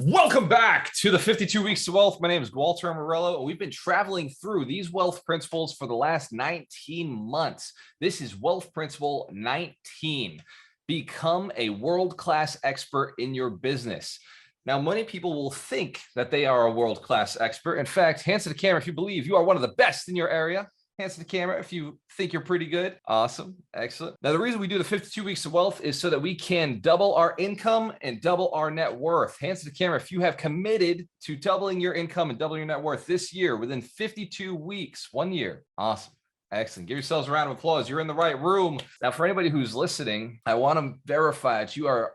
Welcome back to the 52 Weeks to Wealth. My name is Walter Morello. We've been traveling through these wealth principles for the last 19 months. This is Wealth Principle 19. Become a world-class expert in your business. Now, many people will think that they are a world-class expert. In fact, hands to the camera if you believe you are one of the best in your area. Hands to the camera if you think you're pretty good. Awesome. Excellent. Now, the reason we do the 52 Weeks of Wealth is so that we can double our income and double our net worth. Hands to the camera if you have committed to doubling your income and doubling your net worth this year within 52 weeks, 1 year. Awesome. Excellent. Give yourselves a round of applause. You're in the right room. Now, for anybody who's listening, I want to verify that you are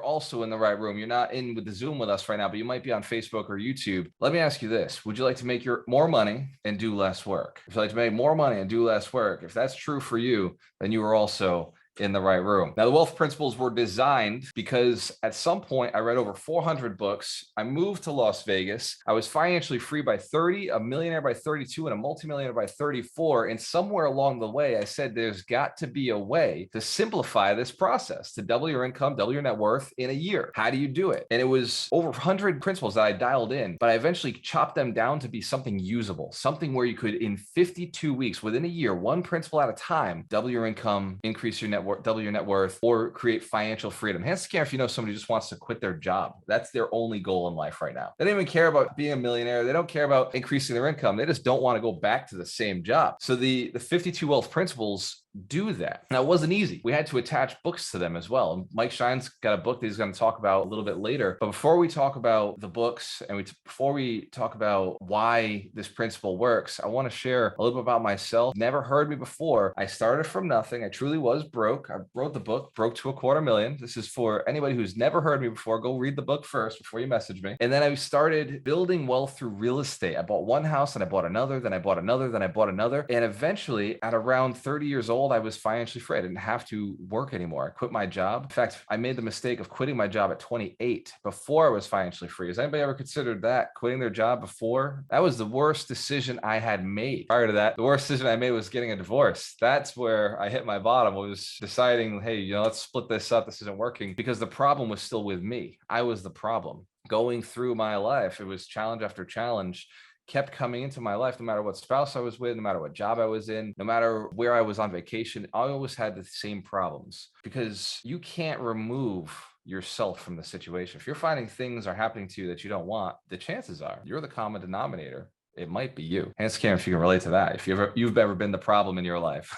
also in the right room. You're not in with the Zoom with us right now, but you might be on Facebook or YouTube. Let me ask you this. Would you like to make more money and do less work? If you'd like to make more money and do less work, if that's true for you, then you are also in the right room. Now, the wealth principles were designed because at some point I read over 400 books. I moved to Las Vegas. I was financially free by 30, a millionaire by 32, and a multimillionaire by 34. And somewhere along the way, I said, there's got to be a way to simplify this process, to double your income, double your net worth in a year. How do you do it? And it was over 100 principles that I dialed in, but I eventually chopped them down to be something usable, something where you could, in 52 weeks, within a year, one principle at a time, double your income, increase your net worth, double your net worth, or create financial freedom. Hands to the camera if you know somebody who just wants to quit their job. That's their only goal in life right now. They don't even care about being a millionaire. They don't care about increasing their income. They just don't want to go back to the same job. So the 52 wealth principles do that. Now, it wasn't easy. We had to attach books to them as well. And Mike Shine's got a book that he's going to talk about a little bit later. But before we talk about the books and before we talk about why this principle works, I want to share a little bit about myself. Never heard me before. I started from nothing. I truly was broke. I wrote the book, Broke to $250,000. This is for anybody who's never heard me before. Go read the book first before you message me. And then I started building wealth through real estate. I bought one house and I bought another, then I bought another, then I bought another. And eventually at around 30 years old, I was financially free. I didn't have to work anymore. I quit my job. In fact, I made the mistake of quitting my job at 28 before I was financially free. Has anybody ever considered that? Quitting their job before? That was the worst decision I had made. Prior to that, the worst decision I made was getting a divorce. That's where I hit my bottom, was deciding, hey, let's split this up. This isn't working, because the problem was still with me. I was the problem. Going through my life, it was challenge after challenge kept coming into my life. No matter what spouse I was with, no matter what job I was in, no matter where I was on vacation, I always had the same problems, because you can't remove yourself from the situation. If you're finding things are happening to you that you don't want, the chances are you're the common denominator. It might be you. Hands camera if you can relate to that. If you've ever been the problem in your life.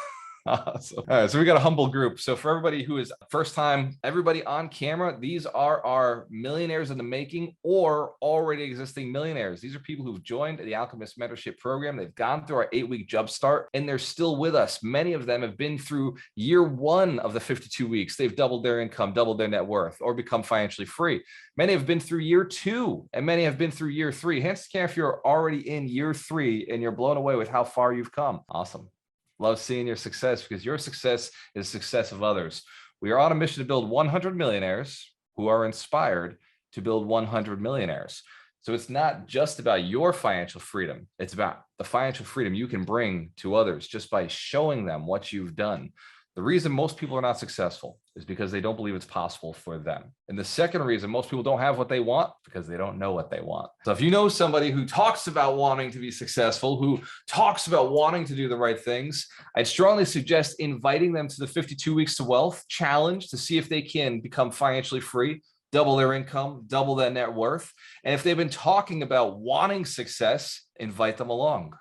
Awesome. All right, so we got a humble group. So for everybody who is first time, everybody on camera, these are our millionaires in the making or already existing millionaires. These are people who've joined the Alchemist Mentorship Program. They've gone through our 8-week jumpstart and they're still with us. Many of them have been through year 1 of the 52 weeks. They've doubled their income, doubled their net worth, or become financially free. Many have been through year 2 and many have been through year 3. Hands to camera if you're already in year 3 and you're blown away with how far you've come. Awesome. Love seeing your success, because your success is the success of others. We are on a mission to build 100 millionaires who are inspired to build 100 millionaires. So it's not just about your financial freedom. It's about the financial freedom you can bring to others just by showing them what you've done. The reason most people are not successful is because they don't believe it's possible for them. And the second reason most people don't have what they want, because they don't know what they want. So if you know somebody who talks about wanting to be successful, who talks about wanting to do the right things, I'd strongly suggest inviting them to the 52 Weeks to Wealth challenge to see if they can become financially free, double their income, double their net worth. And if they've been talking about wanting success, invite them along.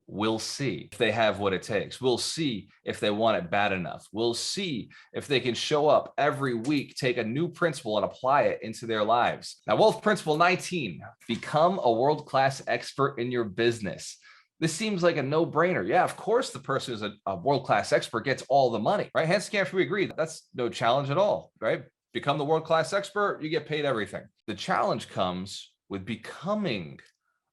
We'll see if they have what it takes. We'll see if they want it bad enough. We'll see if they can show up every week, take a new principle and apply it into their lives. Now, Wealth Principle 19, become a world-class expert in your business. This seems like a no-brainer. Yeah, of course, the person who's a world-class expert gets all the money, right? Hands camera if we agree. That's no challenge at all, right? Become the world-class expert, you get paid everything. The challenge comes with becoming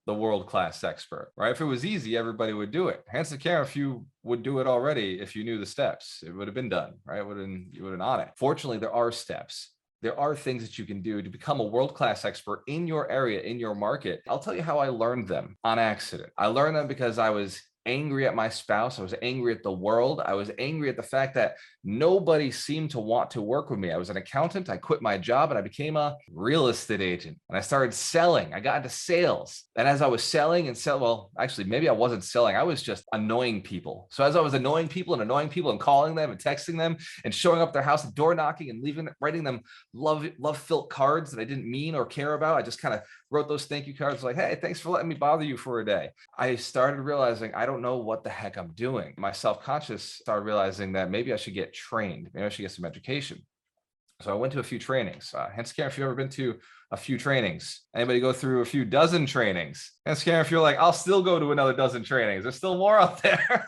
the world-class expert, right? If it was easy, everybody would do it. Hands to the camera if you would do it already. If you knew the steps, it would have been done, right? You would have been on it. Fortunately, there are steps. There are things that you can do to become a world-class expert in your area, in your market. I'll tell you how I learned them on accident. I learned them because I was angry at my spouse. I was angry at the world. I was angry at the fact that nobody seemed to want to work with me. I was an accountant. I quit my job and I became a real estate agent, and I started selling. I got into sales. And as I was selling and well, actually, maybe I wasn't selling. I was just annoying people. So as I was annoying people and calling them and texting them and showing up at their house and door knocking and writing them love-filled cards that I didn't mean or care about, I just kind of wrote those thank you cards like, hey, thanks for letting me bother you for a day. I started realizing I don't know what the heck I'm doing. My self-conscious started realizing that maybe I should get trained. Maybe I should get some education. So I went to a few trainings. Hence, Karen, if you've ever been to a few trainings, anybody go through a few dozen trainings? Hence, Karen, if you're like, I'll still go to another dozen trainings. There's still more out there.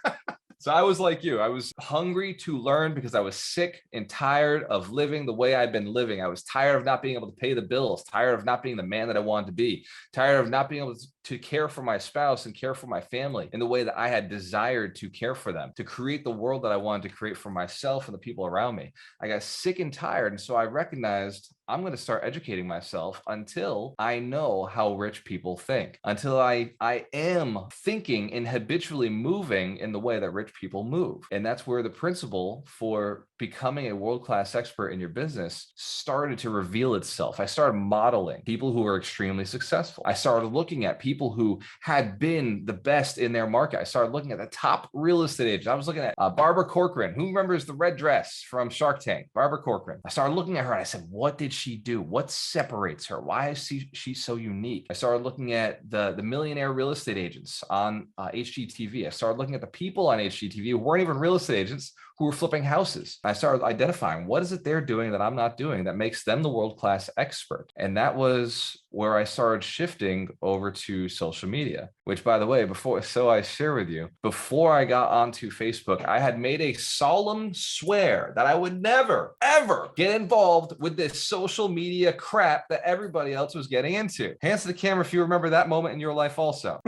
So I was like you. I was hungry to learn because I was sick and tired of living the way I'd been living. I was tired of not being able to pay the bills, tired of not being the man that I wanted to be, tired of not being able to care for my spouse and care for my family in the way that I had desired to care for them, to create the world that I wanted to create for myself and the people around me. I got sick and tired. And so I recognized I'm going to start educating myself until I know how rich people think, until I am thinking and habitually moving in the way that rich people move. And that's where the principle for becoming a world-class expert in your business started to reveal itself. I started modeling people who were extremely successful. I started looking at people who had been the best in their market. I started looking at the top real estate agents. I was looking at Barbara Corcoran. Who remembers the red dress from Shark Tank? Barbara Corcoran. I started looking at her and I said, what did she do? What separates her? Why is she so unique? I started looking at the millionaire real estate agents on HGTV. I started looking at the people on HGTV who weren't even real estate agents, who were flipping houses. I started identifying what is it they're doing that I'm not doing that makes them the world-class expert. And that was where I started shifting over to social media, which, by the way, I share with you, before I got onto Facebook, I had made a solemn swear that I would never, ever get involved with this social media crap that everybody else was getting into. Hands to the camera if you remember that moment in your life also.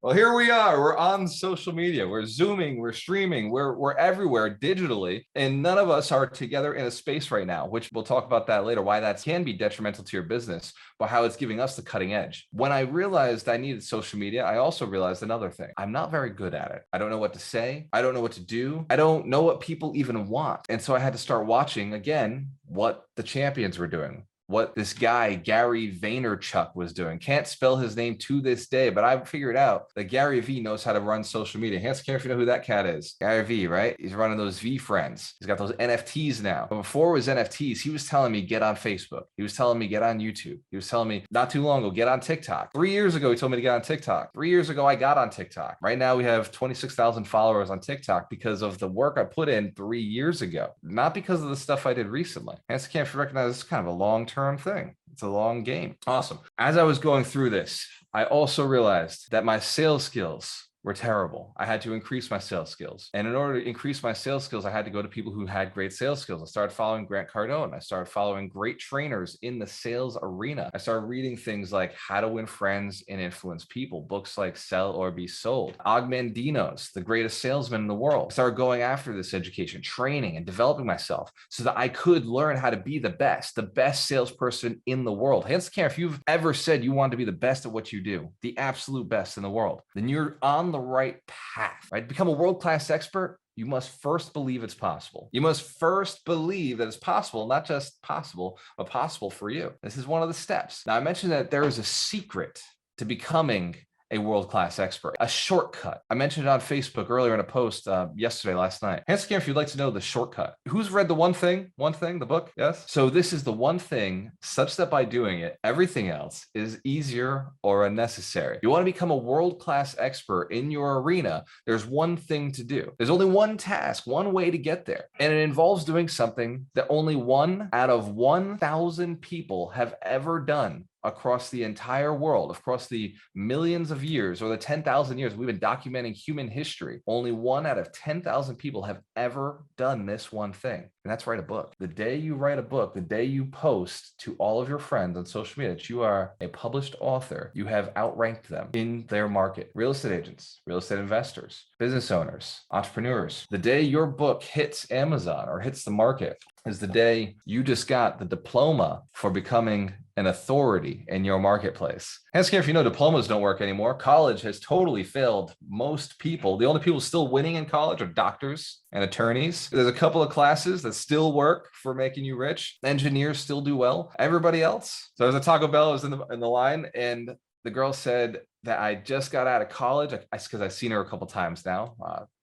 Well, here we are. We're on social media. We're Zooming, we're streaming, we're everywhere digitally, and none of us are together in a space right now, which we'll talk about that later, why that can be detrimental to your business, but how it's giving us the cutting edge. When I realized I needed social media, I also realized another thing. I'm not very good at it. I don't know what to say. I don't know what to do. I don't know what people even want. And so I had to start watching again what the champions were doing, what this guy, Gary Vaynerchuk, was doing. Can't spell his name to this day, but I've figured out that Gary V knows how to run social media. Hands care if you know who that cat is. Gary V, right? He's running those V friends. He's got those NFTs now. But before it was NFTs, he was telling me get on Facebook. He was telling me get on YouTube. He was telling me not too long ago, get on TikTok. 3 years ago, he told me to get on TikTok. 3 years ago, I got on TikTok. Right now, we have 26,000 followers on TikTok because of the work I put in 3 years ago, not because of the stuff I did recently. Hands can't recognize this is kind of a long-term thing. It's a long game. Awesome. As I was going through this, I also realized that my sales skills were terrible. I had to increase my sales skills. And in order to increase my sales skills, I had to go to people who had great sales skills. I started following Grant Cardone. I started following great trainers in the sales arena. I started reading things like How to Win Friends and Influence People, books like Sell or Be Sold. Og Mandino's The Greatest Salesman in the World. I started going after this education, training and developing myself so that I could learn how to be the best salesperson in the world. Hands care if you've ever said you want to be the best at what you do, the absolute best in the world, then you're on the right path, right? Become a world-class expert. You must first believe it's possible. You must first believe that it's possible, not just possible, but possible for you. This is one of the steps. Now, I mentioned that there is a secret to becoming a world-class expert, a shortcut. I mentioned it on Facebook earlier in a post last night. Hands if you'd like to know the shortcut. Who's read the One Thing, the book? Yes. So this is the one thing such that by doing it, everything else is easier or unnecessary. You want to become a world-class expert in your arena, there's one thing to do. There's only one task, one way to get there. And it involves doing something that only 1 out of 1,000 people have ever done across the entire world, across the millions of years or the 10,000 years we've been documenting human history. Only 1 out of 10,000 people have ever done this one thing, and that's write a book. The day you write a book, the day you post to all of your friends on social media that you are a published author, you have outranked them in their market. Real estate agents, real estate investors, business owners, entrepreneurs. The day your book hits Amazon or hits the market, is the day you just got the diploma for becoming an authority in your marketplace. And if you know, diplomas don't work anymore. College has totally failed most people. The only people still winning in college are doctors and attorneys. There's a couple of classes that still work for making you rich. Engineers still do well. Everybody else. So there's a Taco Bell was in the line, and the girl said that I just got out of college, because I've seen her a couple times now.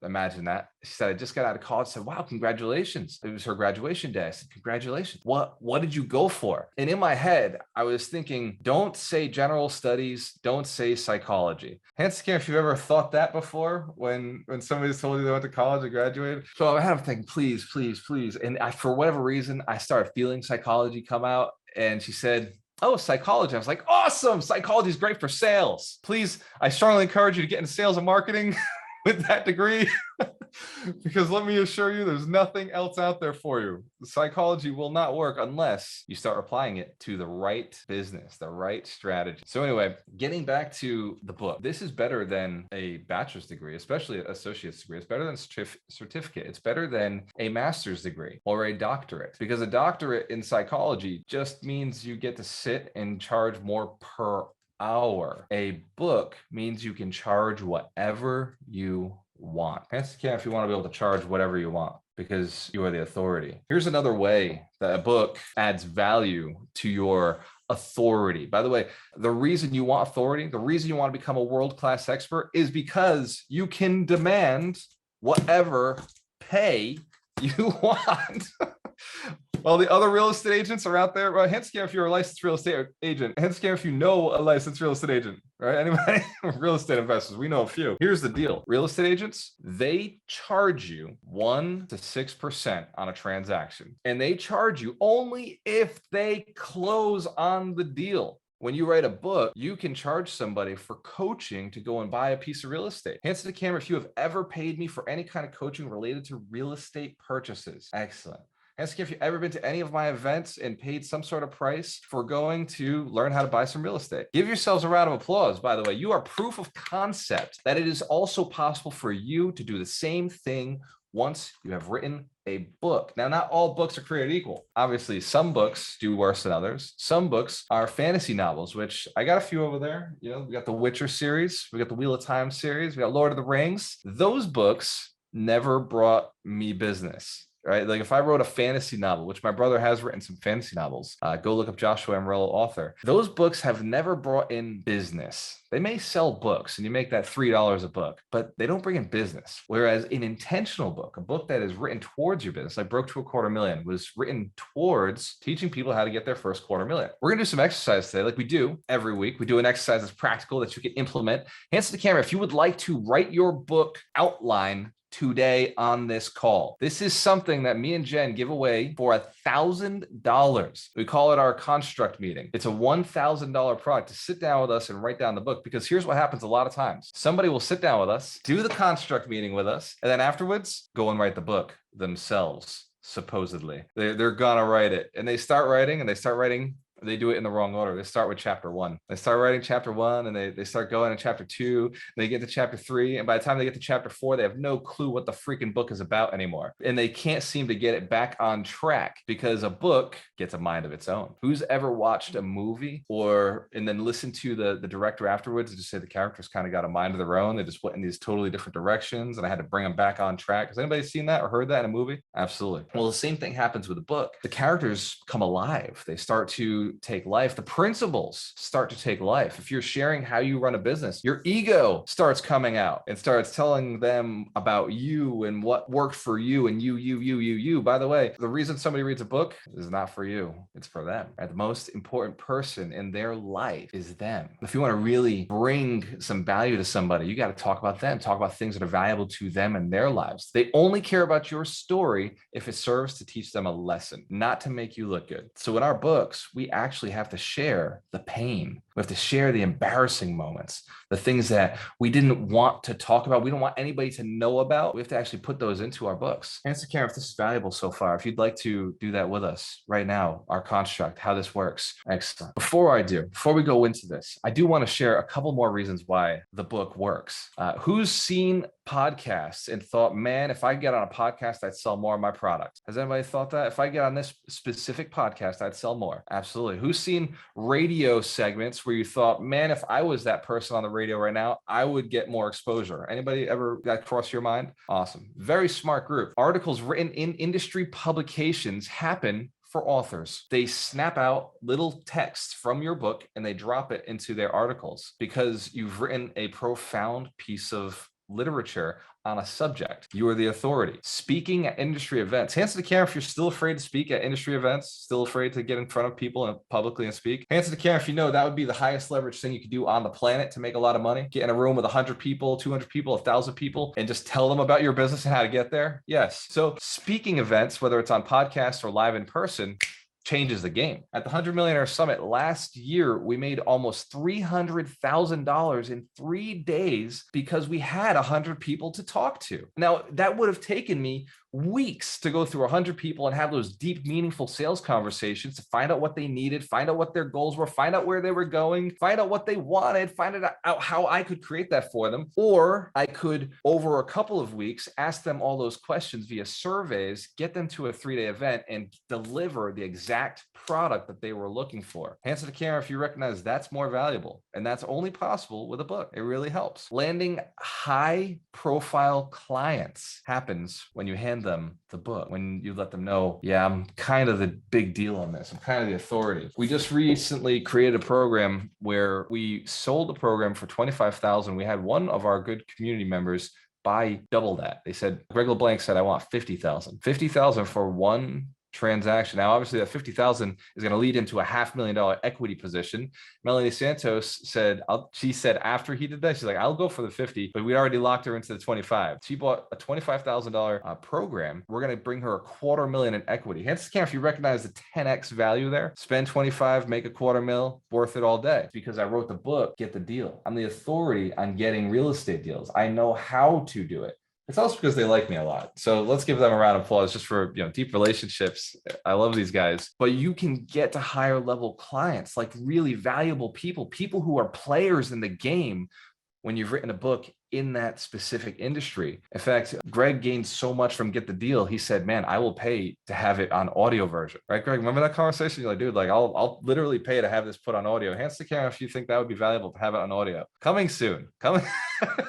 Imagine that. She said, I just got out of college. I said, wow, congratulations. It was her graduation day. I said, congratulations. What did you go for? And in my head, I was thinking, don't say general studies, don't say psychology. Hence, if you've ever thought that before when somebody's told you they went to college and graduated. So I have to think, please, please, please. And for whatever reason, I started feeling psychology come out. And she said, oh, psychology. I was like, awesome. Psychology is great for sales. Please, I strongly encourage you to get into sales and marketing with that degree, because let me assure you, there's nothing else out there for you. Psychology will not work unless you start applying it to the right business, the right strategy. So anyway, getting back to the book, this is better than a bachelor's degree, especially an associate's degree. It's better than a certificate. It's better than a master's degree or a doctorate, because a doctorate in psychology just means you get to sit and charge more per hour. A book means you can charge whatever you want. Hence, if you want to be able to charge whatever you want, because you are the authority. Here's another way that a book adds value to your authority. By the way, the reason you want authority, the reason you want to become a world-class expert is because you can demand whatever pay you want. Well, the other real estate agents are out there. Well, hence, if you're a licensed real estate agent, hence, if you know a licensed real estate agent, right? Anybody? Real estate investors, we know a few. Here's the deal. Real estate agents, they charge you 1 to 6% on a transaction, and they charge you only if they close on the deal. When you write a book, you can charge somebody for coaching to go and buy a piece of real estate. Hands to the camera if you have ever paid me for any kind of coaching related to real estate purchases. Excellent. Ask if you've ever been to any of my events and paid some sort of price for going to learn how to buy some real estate. Give yourselves a round of applause, by the way. You are proof of concept that it is also possible for you to do the same thing once you have written a book. Now, not all books are created equal. Obviously, some books do worse than others. Some books are fantasy novels, which I got a few over there. You know, we got the Witcher series, we got the Wheel of Time series, we got Lord of the Rings. Those books never brought me business. Right? Like if I wrote a fantasy novel, which my brother has written some fantasy novels, go look up Joshua Amarillo, author. Those books have never brought in business. They may sell books and you make that $3 a book, but they don't bring in business. Whereas an intentional book, a book that is written towards your business, like Broke to a Quarter Million, was written towards teaching people how to get their first $250,000. We're gonna do some exercise today, like we do every week. We do an exercise that's practical that you can implement. Hands to the camera if you would like to write your book outline today on this call. This is something that me and Jen give away for $1,000. We call it our construct meeting. It's a $1,000 product to sit down with us and write down the book, because here's what happens a lot of times. Somebody will sit down with us, do the construct meeting with us, and then afterwards go and write the book themselves. Supposedly they're gonna write it, and they start writing they do it in the wrong order. They start with chapter 1. They start writing chapter 1 and they start going in chapter 2. And they get to chapter 3. And by the time they get to chapter 4, they have no clue what the freaking book is about anymore. And they can't seem to get it back on track, because a book gets a mind of its own. Who's ever watched a movie and then listened to the director afterwards and just say the characters kind of got a mind of their own? They just went in these totally different directions and I had to bring them back on track. Has anybody seen that or heard that in a movie? Absolutely. Well, the same thing happens with a book. The characters come alive. They start to take life. The principles start to take life. If you're sharing how you run a business, your ego starts coming out and starts telling them about you and what worked for you and you. By the way, the reason somebody reads a book is not for you. It's for them. Right? The most important person in their life is them. If you want to really bring some value to somebody, you got to talk about them, talk about things that are valuable to them and their lives. They only care about your story if it serves to teach them a lesson, not to make you look good. So in our books, we actually have to share the pain. We have to share the embarrassing moments, the things that we didn't want to talk about. We don't want anybody to know about. We have to actually put those into our books. Answer Karen, if this is valuable so far, if you'd like to do that with us right now, our construct, how this works. Excellent. Before we go into this, I do want to share a couple more reasons why the book works. Who's seen podcasts and thought, man, if I get on a podcast, I'd sell more of my product. Has anybody thought that? If I get on this specific podcast, I'd sell more? Absolutely. Who's seen radio segments where you thought, man, if I was that person on the radio right now, I would get more exposure? Anybody ever that crossed your mind? Awesome. Very smart group. Articles written in industry publications happen for authors. They snap out little texts from your book and they drop it into their articles because you've written a profound piece of literature on a subject. You are the authority. Speaking at industry events. Hands to the camera if you're still afraid to speak at industry events, still afraid to get in front of people and publicly and speak. Hands to the camera if you know that would be the highest leverage thing you could do on the planet to make a lot of money. Get in a room with 100 people, 200 people, 1,000 people, and just tell them about your business and how to get there. Yes. So speaking events, whether it's on podcasts or live in person, changes the game. At the 100 Millionaire Summit last year, we made almost $300,000 in 3 days because we had 100 people to talk to. Now, that would have taken me weeks to go through 100 people and have those deep, meaningful sales conversations to find out what they needed, find out what their goals were, find out where they were going, find out what they wanted, find out how I could create that for them. Or I could, over a couple of weeks, ask them all those questions via surveys, get them to a 3-day event and deliver the exact product that they were looking for. Hands to the camera if you recognize that's more valuable. And that's only possible with a book. It really helps. Landing high profile clients happens when you hand them the book, when you let them know, yeah, I'm kind of the big deal on this. I'm kind of the authority. We just recently created a program where we sold a program for $25,000. We had one of our good community members buy double that. They said, Greg LeBlanc said, I want 50,000. 50,000 for one transaction. Now, obviously that 50,000 is going to lead into a $500,000 equity position. Melanie Santos said, she said after he did that, she's like, I'll go for the 50, but we already locked her into the 25. She bought a $25,000 program. We're going to bring her $250,000 in equity. Hence, camera, if you recognize the 10X value there, spend 25, make a $250,000, worth it all day. It's because I wrote the book, get the deal. I'm the authority on getting real estate deals. I know how to do it. It's also because they like me a lot. So let's give them a round of applause just for, deep relationships. I love these guys. But you can get to higher level clients, like really valuable people who are players in the game when you've written a book in that specific industry. In fact, Greg gained so much from Get the Deal. He said, man, I will pay to have it on audio version. Right, Greg? Remember that conversation? You're like, dude, I'll literally pay to have this put on audio. Hands to camera if you think that would be valuable to have it on audio. Coming soon.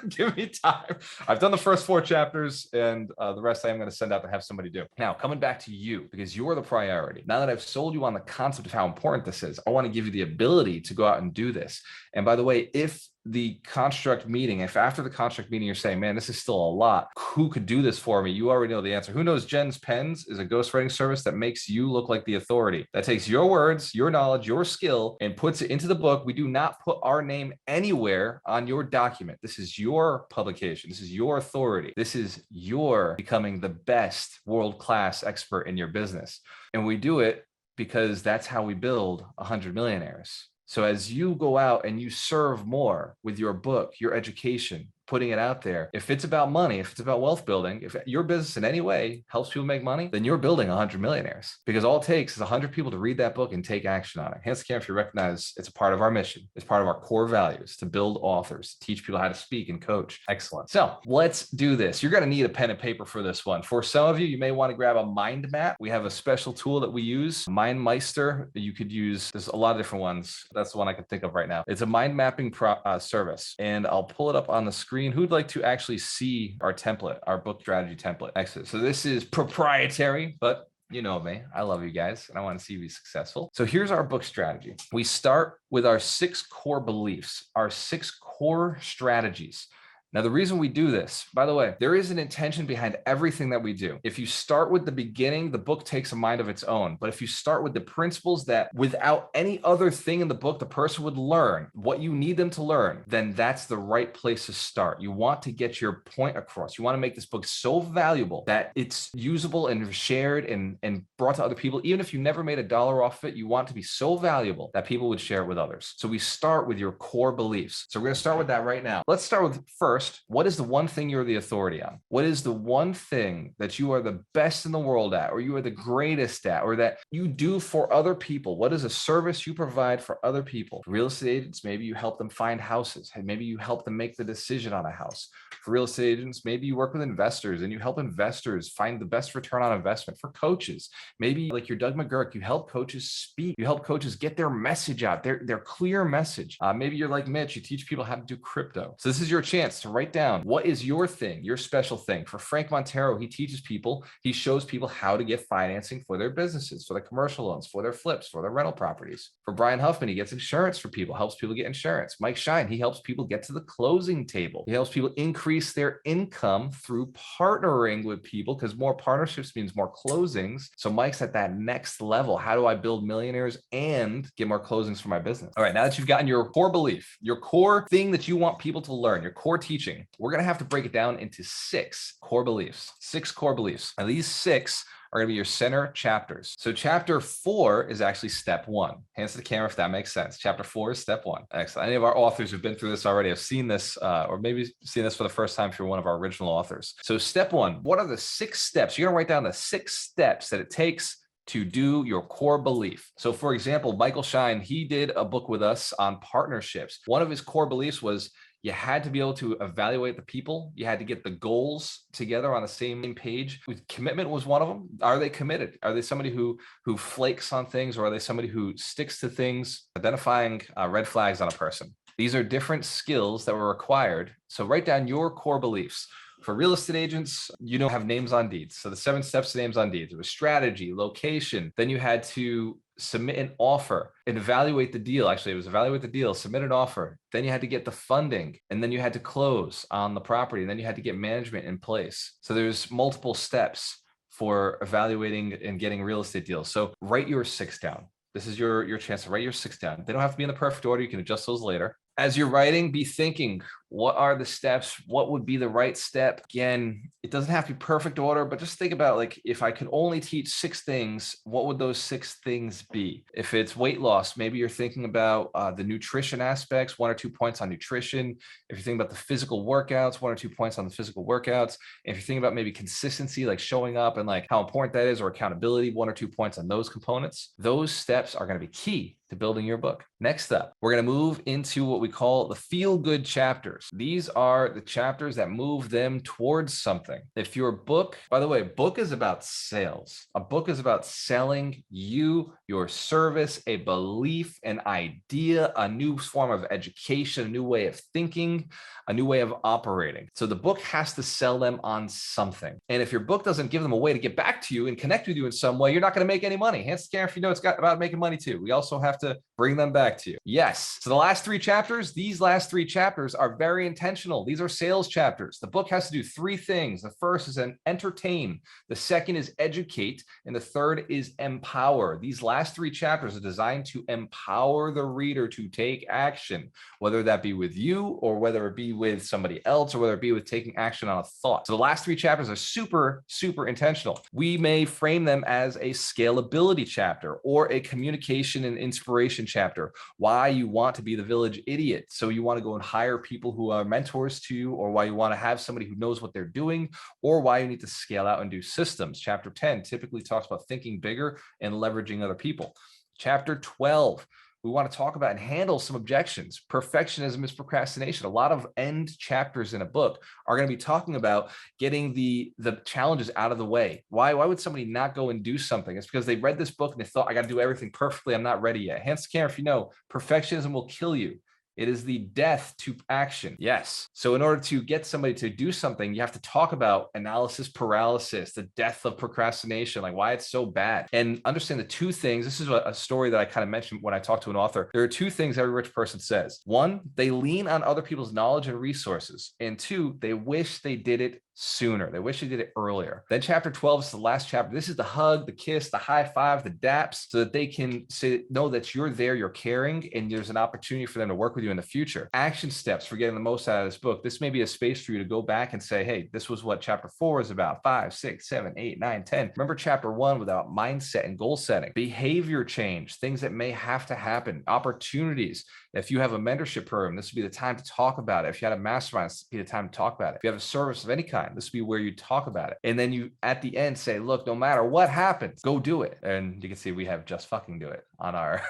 Give me time. I've done the first 4 chapters and the rest I am going to send out to have somebody do. Now, coming back to you, because you're the priority. Now that I've sold you on the concept of how important this is, I want to give you the ability to go out and do this. And by the way, if the construct meeting, if after the construct meeting you're saying, man, this is still a lot, who could do this for me? You already know the answer. Who Knows Jen's Pens is a ghostwriting service that makes you look like the authority. That takes your words, your knowledge, your skill, and puts it into the book. We do not put our name anywhere on your document. This is your publication. This is your authority. This is your becoming the best world-class expert in your business. And we do it because that's how we build 100 millionaires. So as you go out and you serve more with your book, your education, putting it out there, if it's about money, if it's about wealth building, if your business in any way helps people make money, then you're building 100 millionaires, because all it takes is 100 people to read that book and take action on it. Hands to camera if you recognize it's a part of our mission. It's part of our core values to build authors, teach people how to speak and coach. Excellent. So let's do this. You're going to need a pen and paper for this one. For some of you, you may want to grab a mind map. We have a special tool that we use, MindMeister. You could use, there's a lot of different ones. That's the one I can think of right now. It's a mind mapping service, and I'll pull it up on the screen. Who'd like to actually see our template, our book strategy template? Excellent. So this is proprietary, but you know me, I love you guys and I want to see you be successful. So here's our book strategy. We start with our 6 core beliefs, our 6 core strategies. Now, the reason we do this, by the way, there is an intention behind everything that we do. If you start with the beginning, the book takes a mind of its own. But if you start with the principles that without any other thing in the book, the person would learn what you need them to learn, then that's the right place to start. You want to get your point across. You want to make this book so valuable that it's usable and shared and brought to other people. Even if you never made $1 off it, you want to be so valuable that people would share it with others. So we start with your core beliefs. So we're going to start with that right now. Let's start with first, First, what is the one thing you're the authority on? What is the one thing that you are the best in the world at, or you are the greatest at, or that you do for other people? What is a service you provide for other people? For real estate agents, maybe you help them find houses. Maybe you help them make the decision on a house. For real estate agents, maybe you work with investors and you help investors find the best return on investment. For coaches, maybe like you're Doug McGurk, you help coaches speak, you help coaches get their message out, their clear message. Maybe you're like Mitch, you teach people how to do crypto. So this is your chance to write down, what is your thing, your special thing? For Frank Montero, he teaches people, he shows people how to get financing for their businesses, for their commercial loans, for their flips, for their rental properties. For Brian Huffman, he gets insurance for people, helps people get insurance. Mike Shine, he helps people get to the closing table. He helps people increase their income through partnering with people, because more partnerships means more closings. So Mike's at that next level. How do I build millionaires and get more closings for my business? All right, now that you've gotten your core belief, your core thing that you want people to learn, your core teaching, we're going to have to break it down into 6 core beliefs. 6 core beliefs. And these 6 are going to be your center chapters. So chapter 4 is actually step 1. Hands to the camera if that makes sense. Chapter 4 is step 1. Excellent. Any of our authors who've been through this already have seen this, or maybe seen this for the first time if you're one of our original authors. So step 1, what are the 6 steps? You're going to write down the 6 steps that it takes to do your core belief. So for example, Michael Shine, he did a book with us on partnerships. One of his core beliefs was you had to be able to evaluate the people. You had to get the goals together on the same page. Commitment was one of them. Are they committed? Are they somebody who flakes on things, or are they somebody who sticks to things? Identifying red flags on a person. These are different skills that were required. So write down your core beliefs. For real estate agents, you don't have names on deeds. So the 7 steps to names on deeds, it was strategy, location. Then you had to submit an offer and evaluate the deal. Actually, it was evaluate the deal, submit an offer. Then you had to get the funding, and then you had to close on the property. And then you had to get management in place. So there's multiple steps for evaluating and getting real estate deals. So write your 6 down. This is your chance to write your 6 down. They don't have to be in the perfect order. You can adjust those later. As you're writing, be thinking, what are the steps? What would be the right step? Again, it doesn't have to be perfect order, but just think about, like, if I could only teach 6 things, what would those 6 things be? If it's weight loss, maybe you're thinking about the nutrition aspects, 1 or 2 points on nutrition. If you're thinking about the physical workouts, 1 or 2 points on the physical workouts. If you're thinking about maybe consistency, like showing up and like how important that is, or accountability, 1 or 2 points on those components. Those steps are going to be key to building your book. Next up, we're going to move into what we call the feel-good chapters. These are the chapters that move them towards something. If your book, by the way, book is about sales. A book is about selling you, your service, a belief, an idea, a new form of education, a new way of thinking, a new way of operating. So the book has to sell them on something. And if your book doesn't give them a way to get back to you and connect with you in some way, you're not going to make any money. Hands to the camera if you know it's got about making money too. We also have to bring them back to you. Yes. So the last 3 chapters, these last 3 chapters are very intentional. These are sales chapters. The book has to do 3 things. The first is entertain. The second is educate. And the third is empower. These last 3 chapters are designed to empower the reader to take action, whether that be with you, or whether it be with somebody else, or whether it be with taking action on a thought. So the last 3 chapters are super, super intentional. We may frame them as a scalability chapter, or a communication and inspiration chapter. Why you want to be the village idiot. So you want to go and hire people who are mentors to you, or why you want to have somebody who knows what they're doing, or why you need to scale out and do systems. Chapter 10 typically talks about thinking bigger and leveraging other people. Chapter 12, we want to talk about and handle some objections. Perfectionism is procrastination. A lot of end chapters in a book are going to be talking about getting the challenges out of the way. Why would somebody not go and do something? It's because they read this book and they thought, I got to do everything perfectly. I'm not ready yet. Hands to camera if you know, perfectionism will kill you. It is the death to action. Yes. So in order to get somebody to do something, you have to talk about analysis paralysis, the death of procrastination, like why it's so bad. And understand the 2 things. This is a story that I kind of mentioned when I talked to an author. There are 2 things every rich person says. 1, they lean on other people's knowledge and resources. And 2, they wish they did it sooner. They wish they did it earlier. Then chapter 12 is the last chapter. This is the hug, the kiss, the high five, the daps, so that they can know that you're there, you're caring, and there's an opportunity for them to work with you in the future. Action steps for getting the most out of this book. This may be a space for you to go back and say, hey, this was what chapter 4 is about. 5, 6, 7, 8, 9, 10. Remember chapter 1 about mindset and goal setting, behavior change, things that may have to happen, opportunities. If you have a mentorship program, this would be the time to talk about it. If you had a mastermind, this would be the time to talk about it. If you have a service of any kind, this would be where you talk about it. And then you, at the end, say, look, no matter what happens, go do it. And you can see we have just fucking do it on our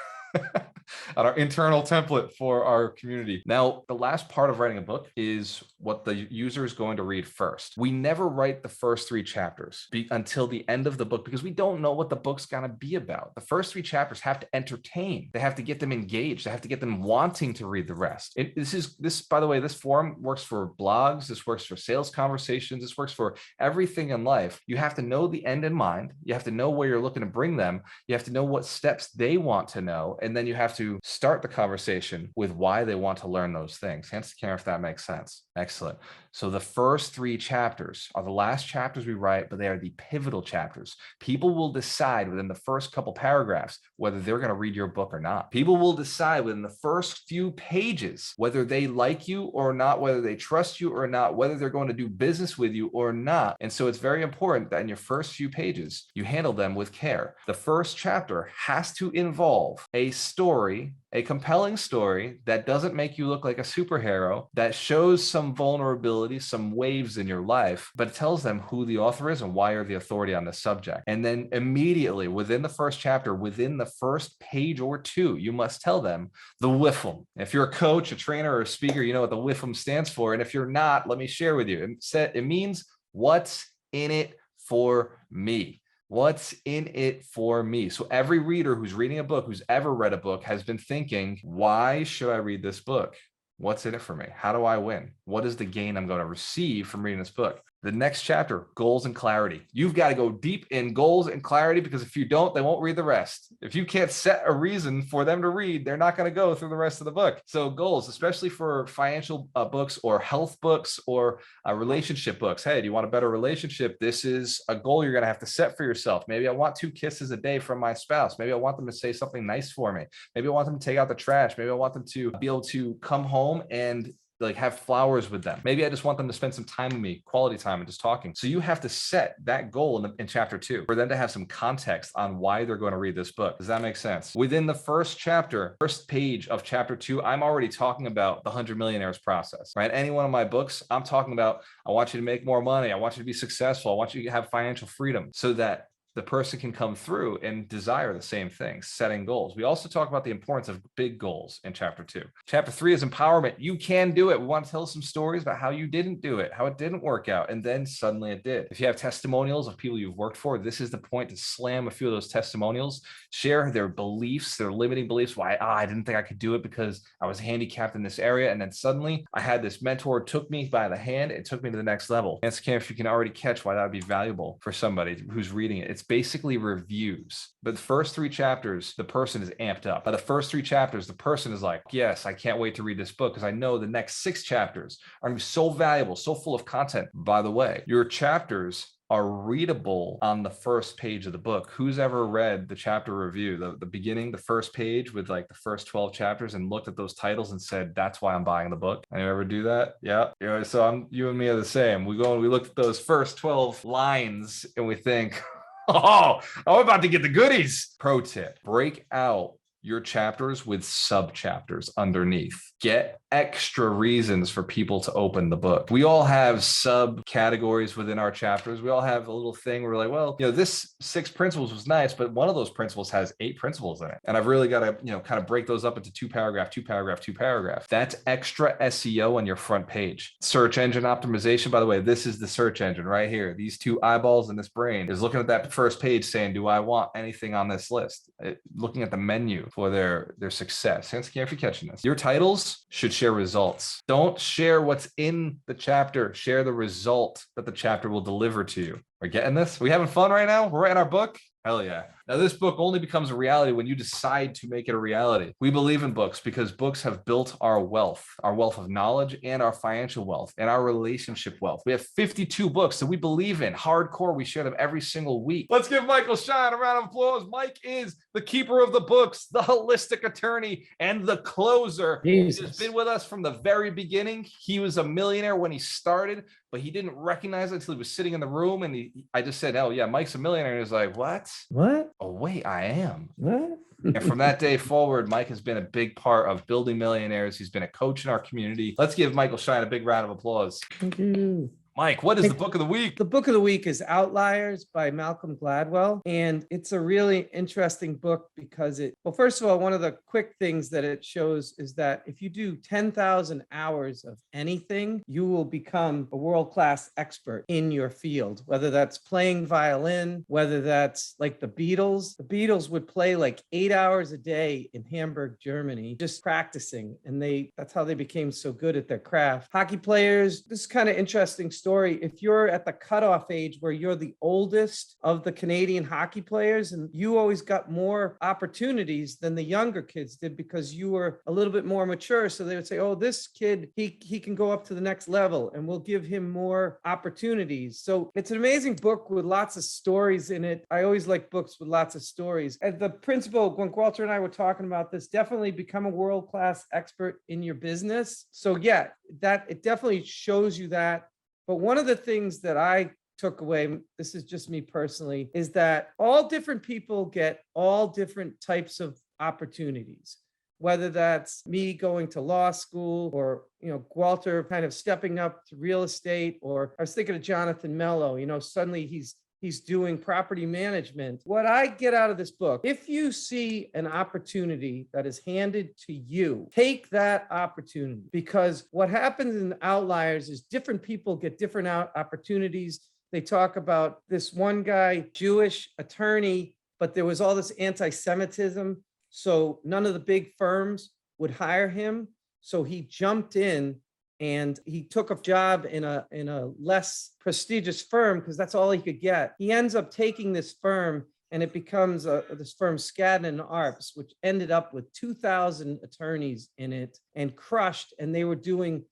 on our internal template for our community. Now, the last part of writing a book is what the user is going to read first. We never write the first 3 chapters until the end of the book, because we don't know what the book's going to be about. The first 3 chapters have to entertain. They have to get them engaged. They have to get them wanting to read the rest. This, by the way, this forum works for blogs. This works for sales conversations. This works for everything in life. You have to know the end in mind. You have to know where you're looking to bring them. You have to know what steps they want to know. And then you have to start the conversation with why they want to learn those things. Hence the camera, if that makes sense. Excellent. So the first 3 chapters are the last chapters we write, but they are the pivotal chapters. People will decide within the first couple paragraphs whether they're going to read your book or not. People will decide within the first few pages whether they like you or not, whether they trust you or not, whether they're going to do business with you or not. And so it's very important that in your first few pages, you handle them with care. The first chapter has to involve a story, a compelling story that doesn't make you look like a superhero, that shows some vulnerability, some waves in your life, but it tells them who the author is and why you're the authority on the subject. And then immediately within the first chapter, within the first page or 2, you must tell them the WIFM. If you're a coach, a trainer, or a speaker, you know what the WIFM stands for. And if you're not, let me share with you. It means what's in it for me. What's in it for me? So every reader who's reading a book, who's ever read a book, has been thinking, why should I read this book? What's in it for me? How do I win? What is the gain I'm going to receive from reading this book? The next chapter, goals and clarity. You've got to go deep in goals and clarity, because if you don't, they won't read the rest. If you can't set a reason for them to read, they're not going to go through the rest of the book. So goals, especially for financial books or health books or relationship books. Hey, do you want a better relationship? This is a goal you're going to have to set for yourself. Maybe I want 2 kisses a day from my spouse. Maybe I want them to say something nice for me. Maybe I want them to take out the trash. Maybe I want them to be able to come home and like have flowers with them. Maybe I just want them to spend some time with me, quality time, and just talking. So you have to set that goal in chapter 2 for them to have some context on why they're going to read this book. Does that make sense? Within the first chapter, first page of chapter 2, I'm already talking about the 100 Millionaires process, right? Any one of my books, I'm talking about, I want you to make more money. I want you to be successful. I want you to have financial freedom, so that the person can come through and desire the same things, setting goals. We also talk about the importance of big goals in chapter 2. Chapter 3 is empowerment. You can do it. We want to tell some stories about how you didn't do it, how it didn't work out, and then suddenly it did. If you have testimonials of people you've worked for, this is the point to slam a few of those testimonials, share their beliefs, their limiting beliefs, why I didn't think I could do it because I was handicapped in this area. And then suddenly I had this mentor, took me by the hand, and took me to the next level. And if you can already catch why that would be valuable for somebody who's reading it. It's basically reviews. But the first 3 chapters, the person is amped up. By the first 3 chapters, the person is like, yes, I can't wait to read this book, because I know the next 6 chapters are going to be so valuable, so full of content. By the way, your chapters are readable on the first page of the book. Who's ever read the chapter review, the beginning, the first page with like the first 12 chapters, and looked at those titles and said, that's why I'm buying the book? Anyone ever do that? Yeah. So you and me are the same. We go and we look at those first 12 lines and we think, oh, I'm about to get the goodies. Pro tip, break out your chapters with sub chapters underneath. Get extra reasons for people to open the book. We all have subcategories within our chapters. We all have a little thing where we're like, well, this 6 principles was nice, but one of those principles has 8 principles in it. And I've really got to, kind of break those up into 2 paragraph, 2 paragraph, 2 paragraph. That's extra SEO on your front page. Search engine optimization, by the way, this is the search engine right here. These 2 eyeballs in this brain is looking at that first page saying, do I want anything on this list? Looking at the menu for their success. Hence, if you're catching this, your titles should share results. Don't share what's in the chapter. Share the result that the chapter will deliver to you. We're getting this? We having fun right now? We're writing our book? Hell yeah. Now, this book only becomes a reality when you decide to make it a reality. We believe in books because books have built our wealth of knowledge and our financial wealth and our relationship wealth. We have 52 books that we believe in. Hardcore, we share them every single week. Let's give Michael Shine a round of applause. Mike is the keeper of the books, the holistic attorney, and the closer. Jesus. He's been with us from the very beginning. He was a millionaire when he started, but he didn't recognize it until he was sitting in the room. And I just said, oh yeah, Mike's a millionaire. And he's like, what? What? Oh wait, I am. What? And from that day forward, Mike has been a big part of building millionaires. He's been a coach in our community. Let's give Michael Shine a big round of applause. Thank you. Mike, what is the book of the week? The book of the week is Outliers by Malcolm Gladwell. And it's a really interesting book because well, first of all, one of the quick things that it shows is that if you do 10,000 hours of anything, you will become a world-class expert in your field, whether that's playing violin, whether that's like the Beatles. The Beatles would play like 8 hours a day in Hamburg, Germany, just practicing. And that's how they became so good at their craft. Hockey players, this is kind of interesting story. If you're at the cutoff age where you're the oldest of the Canadian hockey players, and you always got more opportunities than the younger kids did because you were a little bit more mature. So they would say, oh, this kid, he can go up to the next level and we'll give him more opportunities. So it's an amazing book with lots of stories in it. I always like books with lots of stories. And the principle, when Walter and I were talking about this, definitely become a world-class expert in your business. So yeah, it definitely shows you that. But one of the things that I took away, this is just me personally, is that all different people get all different types of opportunities, whether that's me going to law school or, Walter kind of stepping up to real estate, or I was thinking of Jonathan Mello, suddenly he's doing property management. What I get out of this book, if you see an opportunity that is handed to you, take that opportunity, because what happens in Outliers is different people get different opportunities. They talk about this one guy, Jewish attorney, but there was all this anti-Semitism. So none of the big firms would hire him. So he jumped in and he took a job in a less prestigious firm because that's all he could get. He ends up taking this firm, and it becomes this firm, Skadden and Arps, which ended up with 2,000 attorneys in it and crushed, and they were doing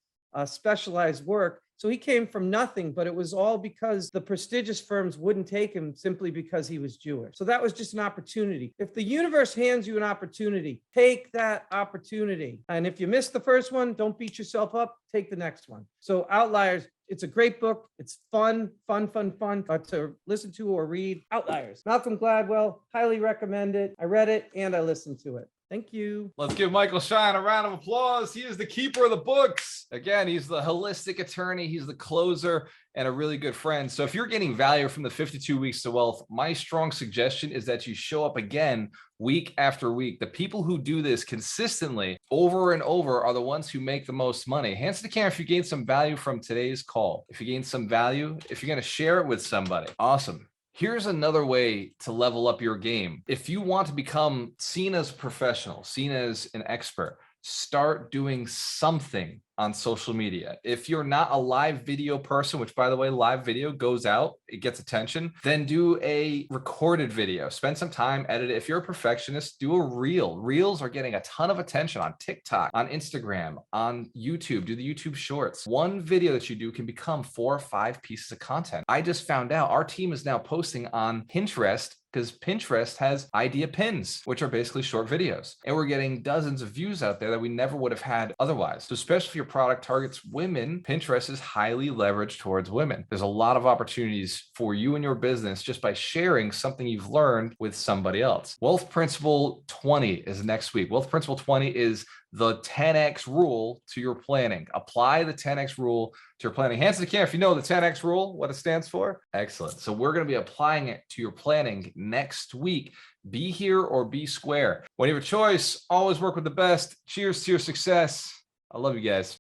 specialized work. So he came from nothing, but it was all because the prestigious firms wouldn't take him simply because he was Jewish. So that was just an opportunity. If the universe hands you an opportunity, take that opportunity. And if you miss the first one, don't beat yourself up, take the next one. So Outliers, it's a great book. It's fun to listen to or read. Outliers. Malcolm Gladwell, highly recommend it. I read it and I listened to it. Thank you. Let's give Michael Shine a round of applause. He is the keeper of the books. Again, he's the holistic attorney. He's the closer and a really good friend. So if you're getting value from the 52 Weeks to Wealth, my strong suggestion is that you show up again week after week. The people who do this consistently over and over are the ones who make the most money. Hands to the camera if you gained some value from today's call. If you gained some value, if you're going to share it with somebody, awesome. Here's another way to level up your game. If you want to become seen as a professional, seen as an expert, start doing something on social media. If you're not a live video person, which by the way, live video goes out, it gets attention, then do a recorded video. Spend some time, edit it. If you're a perfectionist, do a reel. Reels are getting a ton of attention on TikTok, on Instagram, on YouTube. Do the YouTube shorts. One video that you do can become 4 or 5 pieces of content. I just found out our team is now posting on Pinterest because Pinterest has idea pins, which are basically short videos. And we're getting dozens of views out there that we never would have had otherwise. So especially if your product targets women, Pinterest is highly leveraged towards women. There's a lot of opportunities for you and your business just by sharing something you've learned with somebody else. Wealth Principle 20 is next week. Wealth Principle 20 is the 10X rule to your planning. Apply the 10X rule to your planning. Hands to the camera if you know the 10X rule, what it stands for. Excellent. So we're going to be applying it to your planning next week. Be here or be square. When you have a choice, always work with the best. Cheers to your success. I love you guys.